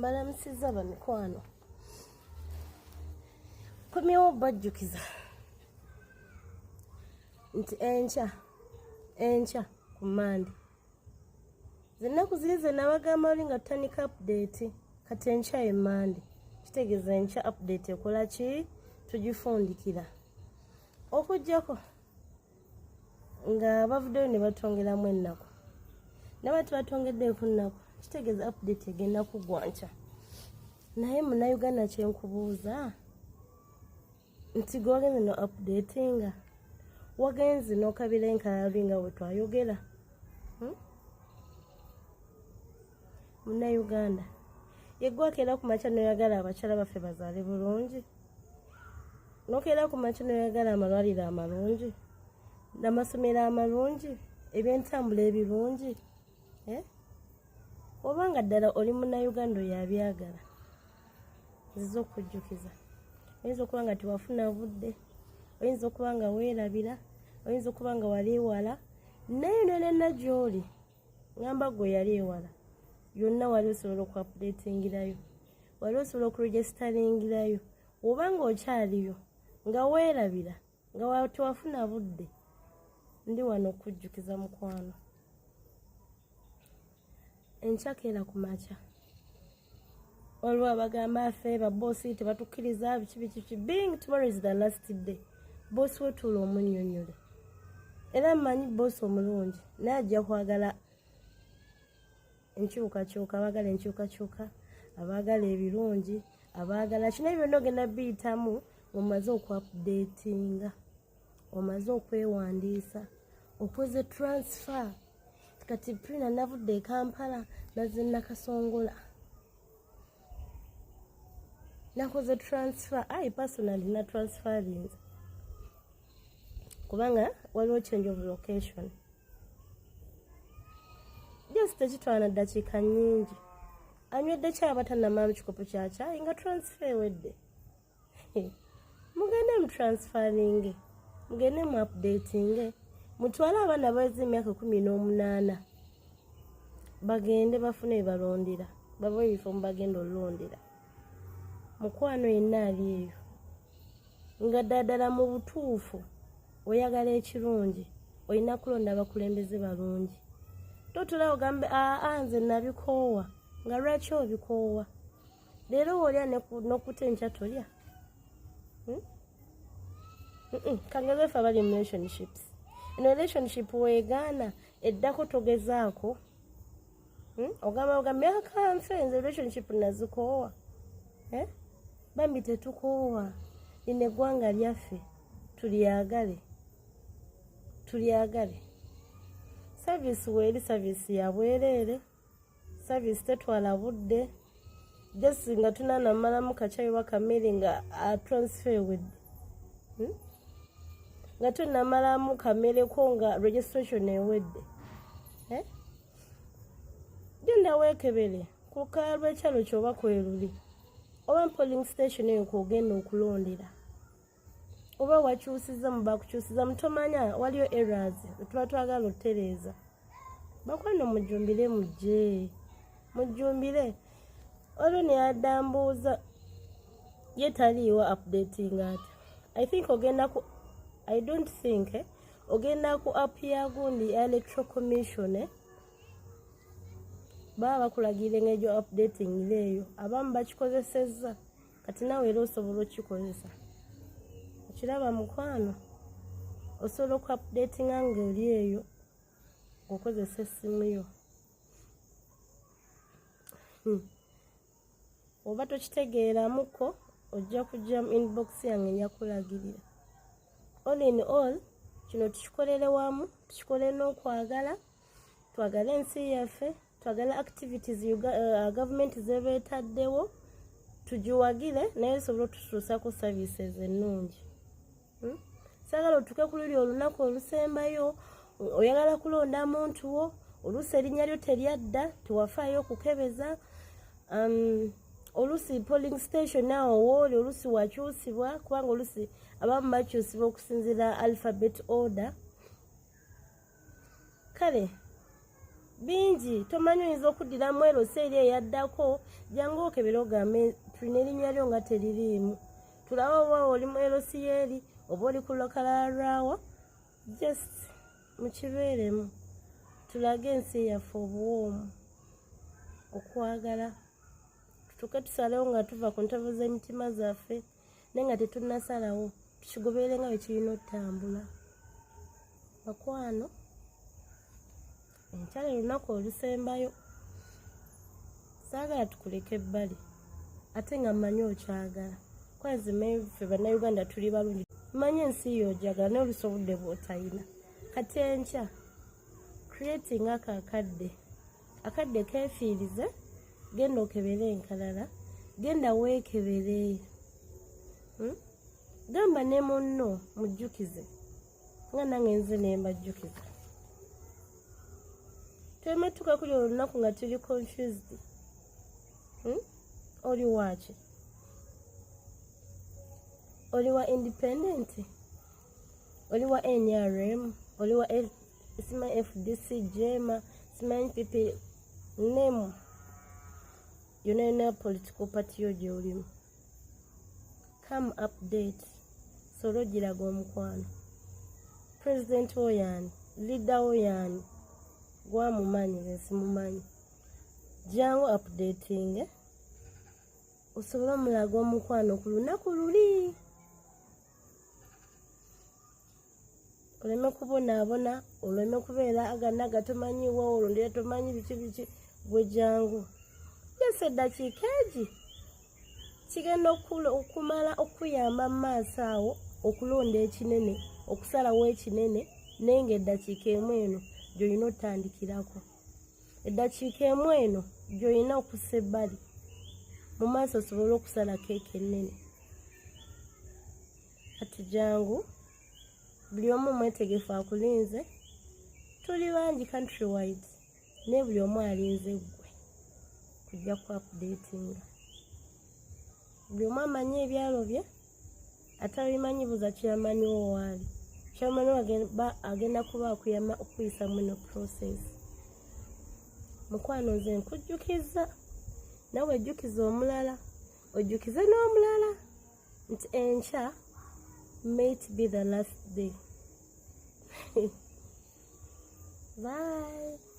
Mbalamusiza bamikwano. Komyewo bajjukiza nti enkya ku Mande zennaku ziri ze nabagamba oli nga tutandika update kati enkya ye Mande kitegeeza enkya update ekola ki tugifundikira okujjako nga bavuddeyo ne batongeramu ennaku naba tebatongeddeeko nnaku kitegeeza update egenda kuggwa nkya naye munnayuganda kyenkubuuza nti gwe wagenze no updatinga wagenze n'okabira enkalabi nga bwe twayogera munnayuganda yeggwakeera ku makya noyagala abakyala baffe bazaale bulungi nokeera ku makya noyagala amalwaliro amalungi n'amasomero amalungi ebyentambula ebirungi obanga ddala oli munnayuganda oyo abyagala nziza okujjukiza oyinza okuba nga tewafuna budde oyinza okuba nga weerabira oyinza okuba nga wali ewala naye nenna gy'oli ngamba gwe yali ewala yonna wali osobola okuapdatingirayo wali osobola okuregisitaringirayo oba nga okyaliyo nga weerabira nga tewafuna budde ndi wano okujjukiza mukwano enkyakeera ku makya olwo abagamba affe baboosi tebatukkiriza biki being tomorrow is the last day boosi wetuula omunnyonnyole era mmanyi boosi omulungi naye ajja kwagala enkyukakyuka abaagala enkyukakyuka abaagala ebirungi abaagala kino byonna ogenda biyitamu omaze okuapdatinga omaze okwewandiisa okoze transfer kati Prina navudde e Kampala nazze Nakasongola nakoze transfer personally na transferings kubanga waliwo change of location just tekitwala ddakiika nnyingi anywedde kyaba tannamala kikopo kya caayi nga transfer ewedde mugende mu transferring mugende mu updating mutwale abaana baweza emyaka 18 bagende bafune ebalondera baba ebifo bagenda olondera mukwano yenna ali eyo nga ddala mu butuufu oyagala ekirungi olina kulonda abakulembeze balungi totula ogambe nze nabikoowa nga lwaki obikoowa leero olya n'okuta enkya tolya kangezeefe abali mu relationships eno relationship weegaana eddako togezaako ogamba myaka nfe nze relationship nazikoowa bambi tetukoowa lino eggwanga lyaffe tulyagale service weeri service ya bwereere service tetwala budde jesi nga tunanamalamu kacyayi wakamere nga transfer wedde nga tunamalamu kamereko nga registration ewedde genda weekebere ku lukalala lw'ekyalo kyoba kweruli oba polling station eyo kwogenda okulondera oba wakyusiza mubakukyusiza mutomanya waliyo errors tuba twagala otereeza bakwano mujjumbire mujjumbire olwo neyadambuuza ye taliiwa updating ati I don't think ogenda ku app ya gundi ya electoral commission baba bakulagira eng'ejo updating leeyo abamu bakikozesezza kati nawe era osobola okukikozesa okiraba mukwano osobola oku updatinga ng'oli eyo okozesa essimu yo oba tokitegeeramuko ojja kujja mu inbox yange nyakulagirira all in all kino tukikolere wamu tukikole n'okwagala twagala ensi yaffe twagala activities government zebeetaddewo tugiwagire naye esobola otutuusako services ennungi saagala otuuke ku luli olunaku olusembayo oyagala kulonda muntu wo oluusi erinnya lyo teryadda tewafaayo okukebeza oluusi polling station nawe wooli oluusi wakyusibwa kubanga oluusi abamu bakyusibwa okusinziira alphabet order kale bingi tomanyi oyinza okuddiramu erosi eri eyaddako jangu okebere ogambe tulina erinnya lyo nga teririimu tulaba oba oli mu erosi yeeri oba oli ku lokalarwawa just mukibeeremu tulage ensi yaffe obuwoomu okwagala tutuuke tusalewo nga tuva ku ntobo z'emitima zaffe naye nga tetunnasalawo tukigoberere nga bwe kirina okutambula bakwano enkyala olunaku olusembayo saagala tukuleka ebbali ate nga mmanyi okyagala kwanzime ffe bannayuganda tuli balungi mmanyi ensi yoojagala naye olusi obudde bw'otayina kati enkya creating akadde keefiirize genda okebere enkalala genda weekebere gamba ne munno mujjukize nga nange nze ne mbajjukiza twemetuka kuli olunaku nga tuli confused oli waaki oli wa independent oli wa NRM oli wa sima FDC jema simanyi pipi name yona political party yo gy'olimu come update solo giraga omukwano president oyani leader oyani gwamumanyi nesimumanyi jangu updating osobola omulaga omukwano ku lunaku luli oleme kubonaabona oleme kubeera aganaga tomanyiwo olondera tomanyi biki gwe jangu yese eddakiika egi kigenda okumala okuyamba mu maaso awo okulonda ekinene okusalawo ekinene naye nga eddakiika emu eno gy'olina otandikirako eddakiika emu eno gy'olina okussa ebbali mu maaso osobole okusala keeka ennene kati jangu buli omu mwetegefu akulinze tuli bangi country wide naye buli omu alinze ggwe kujja ku updatinga buli omu amanyi ebyalo bye atabimanyi buza kyamanyiwo waali kyamanyiwo agenda kuba akuyama okuyisa muno process mukwano nze nkujjukiza nawe ejjukiza omulala ojjukize n'omulala nti enkya may it be the last day. Bye.